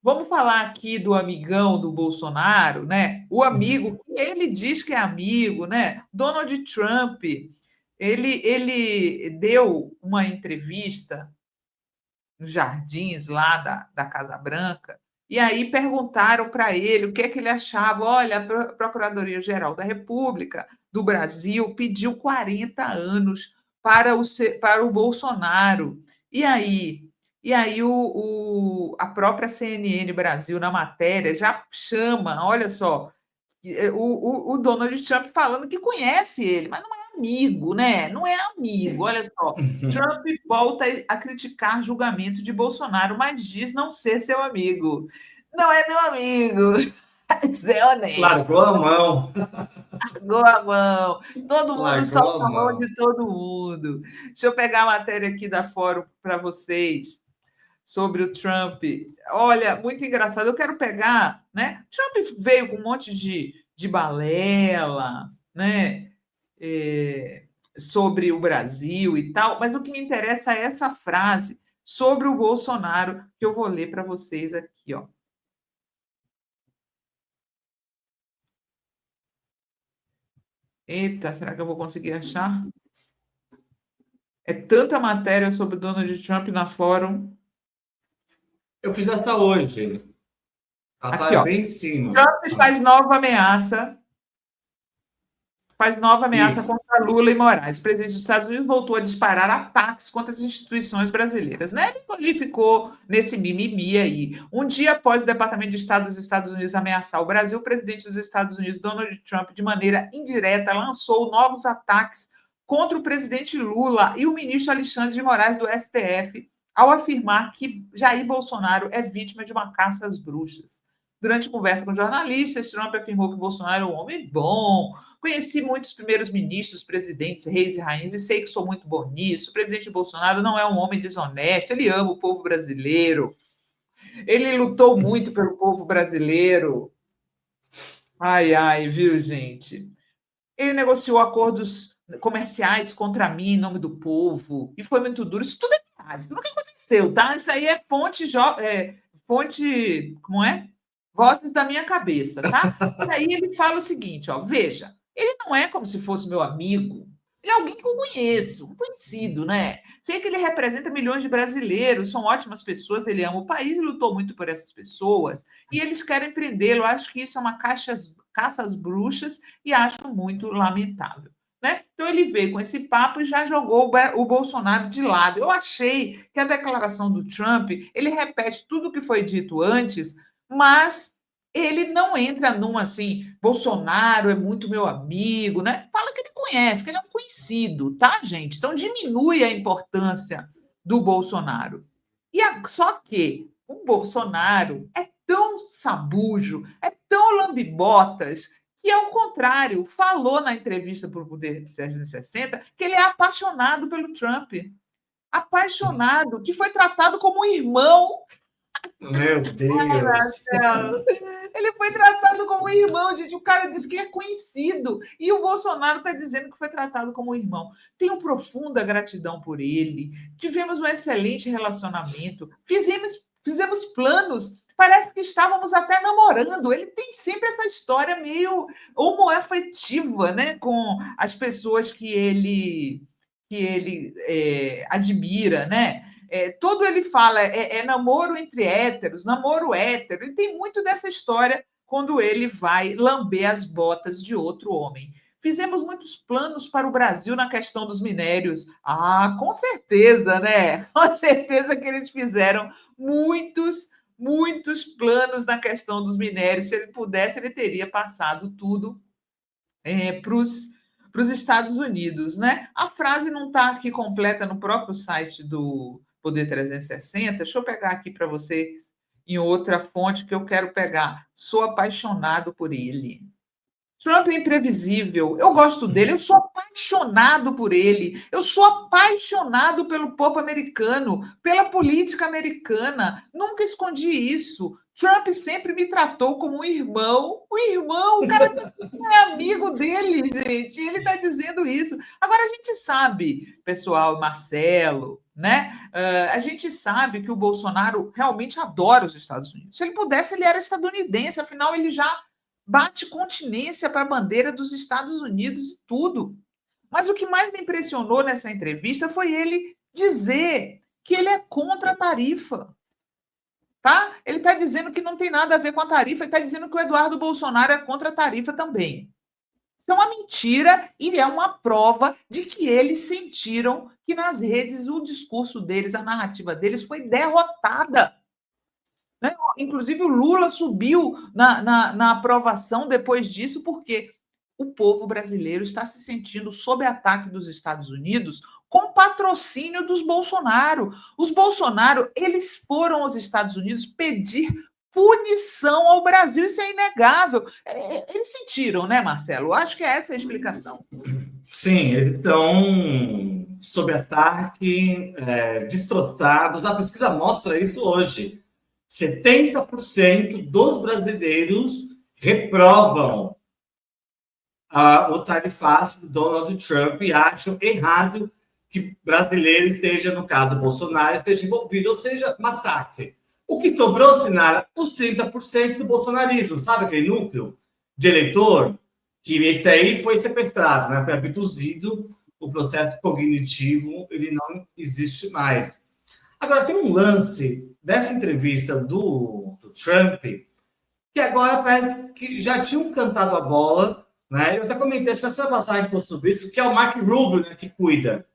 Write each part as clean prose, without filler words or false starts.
Vamos falar aqui do amigão do Bolsonaro, né? O amigo, ele diz que é amigo, né? Donald Trump, ele deu uma entrevista nos jardins lá da Casa Branca, e aí perguntaram para ele o que é que ele achava. Olha, a Procuradoria-Geral da República do Brasil pediu 40 anos para o Bolsonaro. E aí, a própria CNN Brasil, na matéria, já chama, olha só, o Donald Trump falando que conhece ele, mas não é amigo, né? Não é amigo. Olha só, Trump volta a criticar julgamento de Bolsonaro, mas diz não ser seu amigo. Não é meu amigo. Ser honesto, Largou a mão. largou a mão. Todo mundo Largou solta a a mão mão. de todo mundo. Deixa eu pegar a matéria aqui da Fórum para vocês sobre o Trump. Olha, muito engraçado. Eu quero pegar, né? Trump veio com um monte de balela, né? É, sobre o Brasil e tal, mas o que me interessa é essa frase sobre o Bolsonaro que eu vou ler para vocês aqui, ó. Eita, será que eu vou conseguir achar? É tanta matéria sobre o Donald Trump na Fórum. Eu fiz essa hoje. Ela Aqui, tá ó. bem em cima. Trump faz nova ameaça Isso. contra Lula e Moraes. O presidente dos Estados Unidos voltou a disparar ataques contra as instituições brasileiras, né? Ele ficou nesse mimimi aí. Um dia após o Departamento de Estado dos Estados Unidos ameaçar o Brasil, o presidente dos Estados Unidos, Donald Trump, de maneira indireta, lançou novos ataques contra o presidente Lula e o ministro Alexandre de Moraes do STF, ao afirmar que Jair Bolsonaro é vítima de uma caça às bruxas. Durante conversa com jornalistas, Trump afirmou que Bolsonaro é um homem bom. Conheci muitos primeiros ministros, presidentes, reis e rainhas e sei que sou muito bom nisso. O presidente Bolsonaro não é um homem desonesto, ele ama o povo brasileiro. Ele lutou muito pelo povo brasileiro. Ai, ai, viu, gente? Ele negociou acordos comerciais contra mim em nome do povo e foi muito duro. Isso tudo é verdade, isso nunca aconteceu, tá? Isso aí é fonte, como é? Vozes da minha cabeça, tá? E aí ele fala o seguinte, ó, veja, ele não é como se fosse meu amigo, ele é alguém que eu conheço, um conhecido, né? Sei que ele representa milhões de brasileiros, são ótimas pessoas, ele ama o país e lutou muito por essas pessoas, e eles querem prendê-lo. Acho que isso é uma caça às bruxas e acho muito lamentável. Né? Então ele veio com esse papo e já jogou o Bolsonaro de lado. Eu achei que a declaração do Trump, ele repete tudo o que foi dito antes, mas ele não entra num assim, Bolsonaro é muito meu amigo, né? Fala que ele conhece, que ele é um conhecido, tá, gente? Então diminui a importância do Bolsonaro. Só que o Bolsonaro é tão sabujo, é tão lambibotas, que, ao contrário, falou na entrevista para o Poder 360 que ele é apaixonado pelo Trump. Apaixonado, que foi tratado como um irmão. Meu Deus. Ele foi tratado como um irmão, gente. O cara disse que é conhecido. E o Bolsonaro está dizendo que foi tratado como um irmão. Tenho profunda gratidão por ele. Tivemos um excelente relacionamento. Fizemos planos. Parece que estávamos até namorando. Ele tem sempre essa história meio homoafetiva, né? Com as pessoas que ele admira, né? Todo ele fala é namoro entre héteros, namoro hétero, e tem muito dessa história quando ele vai lamber as botas de outro homem. Fizemos muitos planos para o Brasil na questão dos minérios. Ah, com certeza, né? Com certeza que eles fizeram muitos planos na questão dos minérios. Se ele pudesse, ele teria passado tudo para os Estados Unidos, né? A frase não está aqui completa no próprio site do Poder 360. Deixa eu pegar aqui para vocês em outra fonte que eu quero pegar. Sou apaixonado por ele. Trump é imprevisível. Eu gosto dele, eu sou apaixonado por ele. Eu sou apaixonado pelo povo americano, pela política americana. Nunca escondi isso. Trump sempre me tratou como um irmão. Um irmão, o cara é amigo dele, gente. Ele está dizendo isso. Agora, a gente sabe, pessoal, Marcelo, né? A gente sabe que o Bolsonaro realmente adora os Estados Unidos. Se ele pudesse, ele era estadunidense, afinal, ele já bate continência para a bandeira dos Estados Unidos e tudo. Mas o que mais me impressionou nessa entrevista foi ele dizer que ele é contra a tarifa. Tá? Ele está dizendo que não tem nada a ver com a tarifa, ele está dizendo que o Eduardo Bolsonaro é contra a tarifa também. Então, é uma mentira e é uma prova de que eles sentiram que nas redes o discurso deles, a narrativa deles foi derrotada. Né? Inclusive, o Lula subiu na aprovação depois disso, porque o povo brasileiro está se sentindo sob ataque dos Estados Unidos com patrocínio dos Bolsonaro. Os Bolsonaro, eles foram aos Estados Unidos pedir punição ao Brasil, isso é inegável. Eles sentiram, né, Marcelo? Acho que é essa a explicação. Sim, eles estão sob ataque, destroçados. A pesquisa mostra isso hoje. 70% dos brasileiros reprovam o tarifaço do Donald Trump e acham errado que brasileiro esteja, no caso Bolsonaro, esteja envolvido, ou seja, massacre. O que sobrou, Sinara, os 30% do bolsonarismo, sabe aquele núcleo de eleitor? Que esse aí foi sequestrado, né? Foi abduzido, o processo cognitivo ele não existe mais. Agora, tem um lance dessa entrevista do Trump que agora parece que já tinham cantado a bola, né? Eu até comentei, acho que essa passagem falou sobre isso, que é o Mark Rubio, né, que cuida.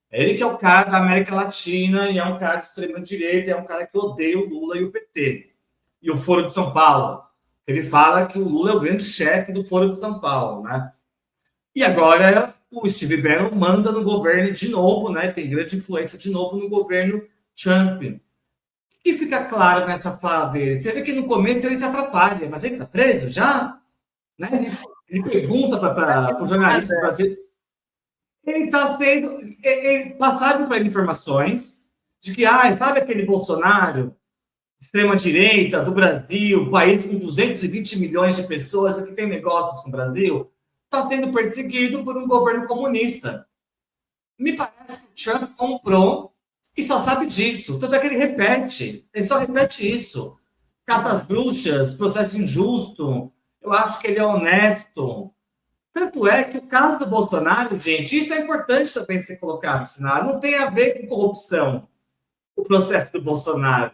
Ele que é o cara da América Latina e é um cara de extrema-direita, é um cara que odeia o Lula e o PT. E o Foro de São Paulo. Ele fala que o Lula é o grande chefe do Foro de São Paulo, né? E agora o Steve Bannon manda no governo de novo, né? Tem grande influência de novo no governo Trump. O que fica claro nessa fala dele? Você vê que no começo ele se atrapalha, mas ele está preso já? Né? Ele pergunta para o jornalista do Brasil. Ele está sendo. Passaram para ele informações de que, sabe aquele Bolsonaro, extrema-direita do Brasil, país com 220 milhões de pessoas que tem negócios no Brasil, está sendo perseguido por um governo comunista. Me parece que o Trump comprou e só sabe disso. Tanto é que ele só repete isso. Caça às bruxas, processo injusto, eu acho que ele é honesto. Tanto é que o caso do Bolsonaro, gente, isso é importante também ser colocado, Sinara, não tem a ver com corrupção, o processo do Bolsonaro.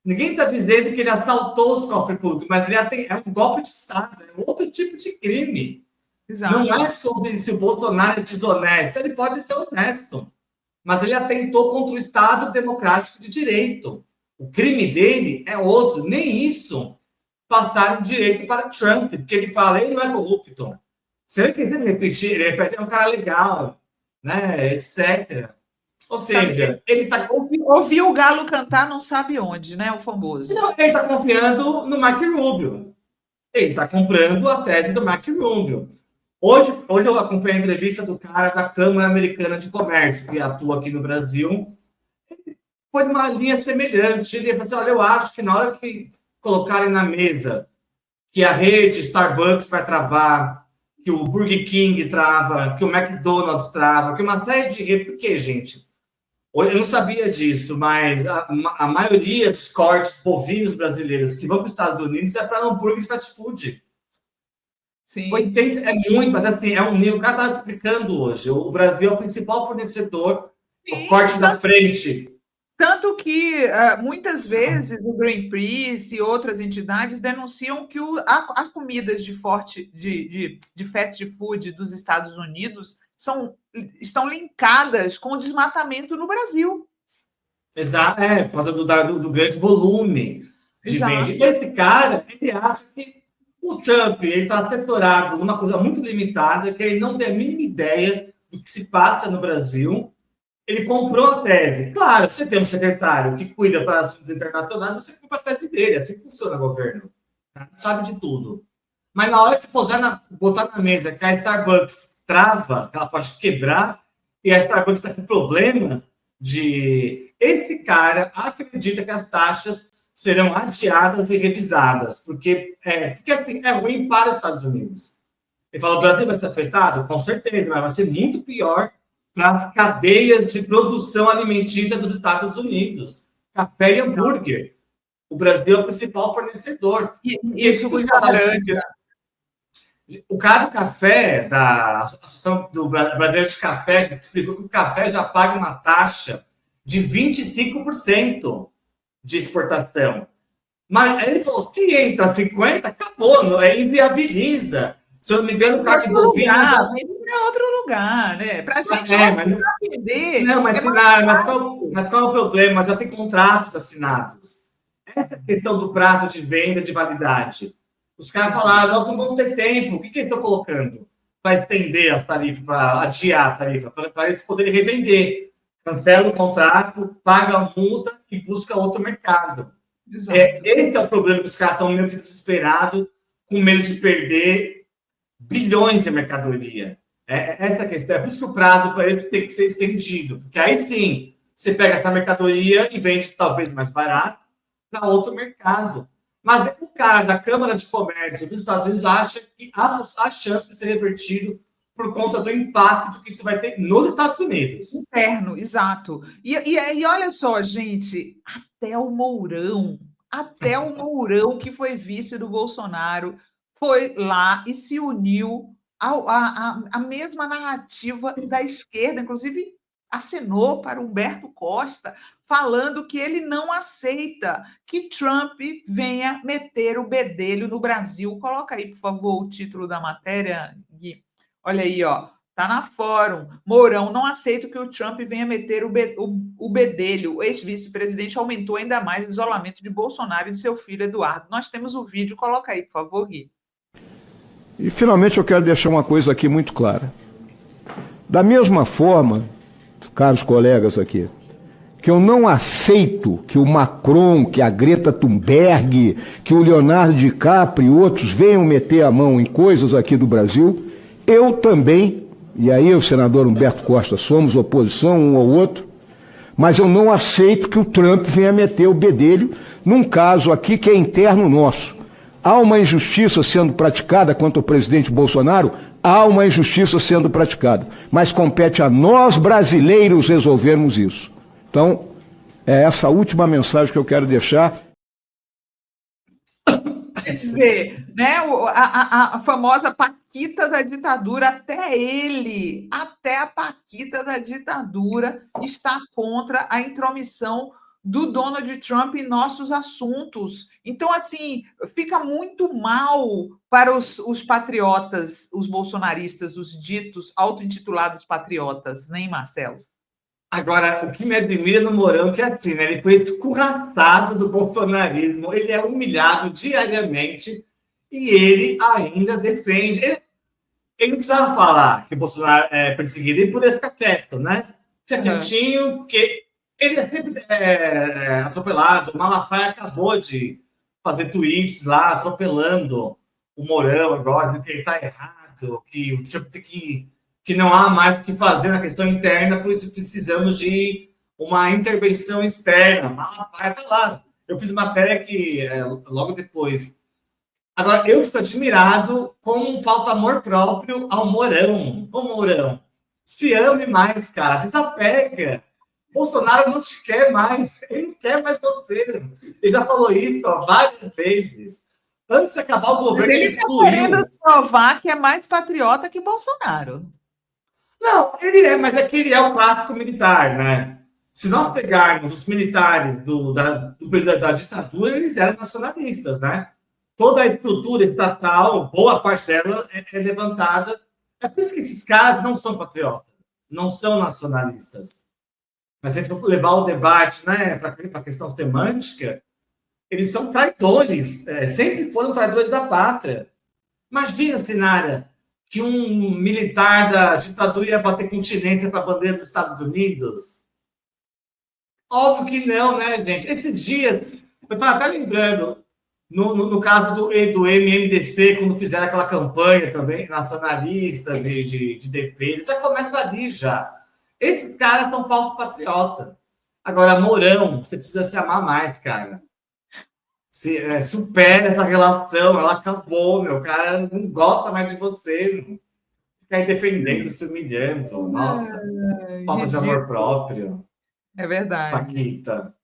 Ninguém está dizendo que ele assaltou os cofres públicos, mas ele é um golpe de Estado, é outro tipo de crime. Exato. Não é sobre se o Bolsonaro é desonesto, ele pode ser honesto, mas ele atentou contra o Estado democrático de direito. O crime dele é outro, nem isso passaram direito para Trump, porque ele fala, ele não é corrupto. Se ele quiser repetir, ele repete, é um cara legal, né, etc. Ou seja, ele tá... Ouviu o galo cantar não sabe onde, né, o famoso. Não, ele está confiando no Mark Rubio. Ele está comprando a tese do Mark Rubio. Hoje eu acompanhei a entrevista do cara da Câmara Americana de Comércio, que atua aqui no Brasil. Foi uma linha semelhante. Ele falou assim, olha, eu acho que na hora que colocarem na mesa que a rede Starbucks vai travar, que o Burger King trava, que o McDonald's trava, que uma série de... Por quê, gente? Eu não sabia disso, mas a maioria dos cortes bovinos brasileiros que vão para os Estados Unidos é para hambúrguer de fast food. Sim. 80, é muito, mas assim, é um nível. O cara está explicando hoje. O Brasil é o principal fornecedor, sim, o corte da frente. Tanto que, muitas vezes, o Greenpeace e outras entidades denunciam que as comidas de fast food dos Estados Unidos estão linkadas com o desmatamento no Brasil. Exato, por causa do grande volume de venda. Então, esse cara, ele acha que o Trump está assessorado numa coisa muito limitada, que ele não tem a mínima ideia do que se passa no Brasil. Ele comprou a tese. Claro, você tem um secretário que cuida para assuntos internacionais, você compra a tese dele. Assim funciona o governo. Sabe de tudo. Mas na hora que botar na mesa que a Starbucks trava, que ela pode quebrar, e a Starbucks está com problema de... Esse cara acredita que as taxas serão adiadas e revisadas, porque assim, é ruim para os Estados Unidos. Ele fala, o Brasil vai ser afetado? Com certeza, mas vai ser muito pior para as cadeias de produção alimentícia dos Estados Unidos. Café e hambúrguer. O Brasil é o principal fornecedor. E suco de laranja. O cara do café, da Associação do Brasileiro de Café, explicou que o café já paga uma taxa de 25% de exportação. Mas ele falou, se entra 50%, acabou, não, inviabiliza. Se eu não me engano, o carne bovina já... É outro lugar, né? Para a gente perder. Não, mas qual é o problema? Já tem contratos assinados. Essa questão do prazo de venda, de validade. Os caras falaram, nós não vamos ter tempo. O que eles estão colocando? Para estender as tarifas, para adiar a tarifa, para eles poderem revender. Cancela o contrato, paga a multa e busca outro mercado. Esse é o problema que os caras estão meio que desesperados, com medo de perder bilhões de mercadoria. Essa a questão. É por isso que o prazo para eles tem que ser estendido. Porque aí sim, você pega essa mercadoria e vende talvez mais barato para outro mercado. Mas o cara da Câmara de Comércio dos Estados Unidos acha que há chance de ser revertido por conta do impacto que isso vai ter nos Estados Unidos. Interno, exato. E olha só, gente, até o Mourão, que foi vice do Bolsonaro, foi lá e se uniu à mesma narrativa da esquerda, inclusive acenou para Humberto Costa, falando que ele não aceita que Trump venha meter o bedelho no Brasil. Coloca aí, por favor, o título da matéria, Gui. Olha aí, ó. Tá na Fórum. Mourão não aceita que o Trump venha meter o bedelho. O ex-vice-presidente aumentou ainda mais o isolamento de Bolsonaro e de seu filho Eduardo. Nós temos o vídeo. Coloca aí, por favor, Gui. E, finalmente, eu quero deixar uma coisa aqui muito clara. Da mesma forma, caros colegas aqui, que eu não aceito que o Macron, que a Greta Thunberg, que o Leonardo DiCaprio e outros venham meter a mão em coisas aqui do Brasil, eu também, e aí o senador Humberto Costa, somos oposição um ao outro, mas eu não aceito que o Trump venha meter o bedelho num caso aqui que é interno nosso. Há uma injustiça sendo praticada contra o presidente Bolsonaro? Há uma injustiça sendo praticada, mas compete a nós brasileiros resolvermos isso. Então, é essa última mensagem que eu quero deixar. Quer dizer, né, a famosa Paquita da ditadura, até a Paquita da ditadura está contra a intromissão do Donald Trump em nossos assuntos. Então, assim, fica muito mal para os patriotas, os bolsonaristas, os ditos auto-intitulados patriotas, nem Marcelo? Agora, o que me admira no Mourão é que, assim, né, ele foi escorraçado do bolsonarismo, ele é humilhado diariamente e ele ainda defende. Ele não precisava falar que o Bolsonaro é perseguido, ele poderia ficar quieto, né? Fica quietinho, porque ele é sempre atropelado. O Malafaia acabou de fazer tweets lá, atropelando o Mourão agora, dizendo que ele está errado, que o Trump tem que não há mais o que fazer na questão interna, por isso precisamos de uma intervenção externa. Malafaia está lá. Eu fiz matéria que logo depois. Agora, eu fico admirado como falta amor próprio ao Mourão. Ô, Mourão, se ame mais, cara, desapega. Bolsonaro não te quer mais, ele não quer mais você. Ele já falou isso várias vezes. Antes de acabar o governo, ele excluiu. Ele está querendo provar que é mais patriota que Bolsonaro. Não, ele é, mas é que ele é o clássico militar, né? Se nós pegarmos os militares do período da ditadura, eles eram nacionalistas, né? Toda a estrutura estatal, boa parte dela é levantada. É por isso que esses caras não são patriotas, não são nacionalistas. Mas se a gente for levar o debate, né, para a questão semântica, eles são traidores, sempre foram traidores da pátria. Imagina, Sinara, que um militar da ditadura ia bater continência para a bandeira dos Estados Unidos? Óbvio que não, né, gente? Esses dias, eu estava até lembrando, No caso do MMDC, quando fizeram aquela campanha também nacionalista de defesa, já começa ali já. Esses caras são falsos patriotas. Agora, Mourão, você precisa se amar mais, cara. Supera essa relação, ela acabou, meu. O cara não gosta mais de você, meu. Fica aí defendendo, se humilhando. Nossa, falta de amor próprio. É verdade. Paquita.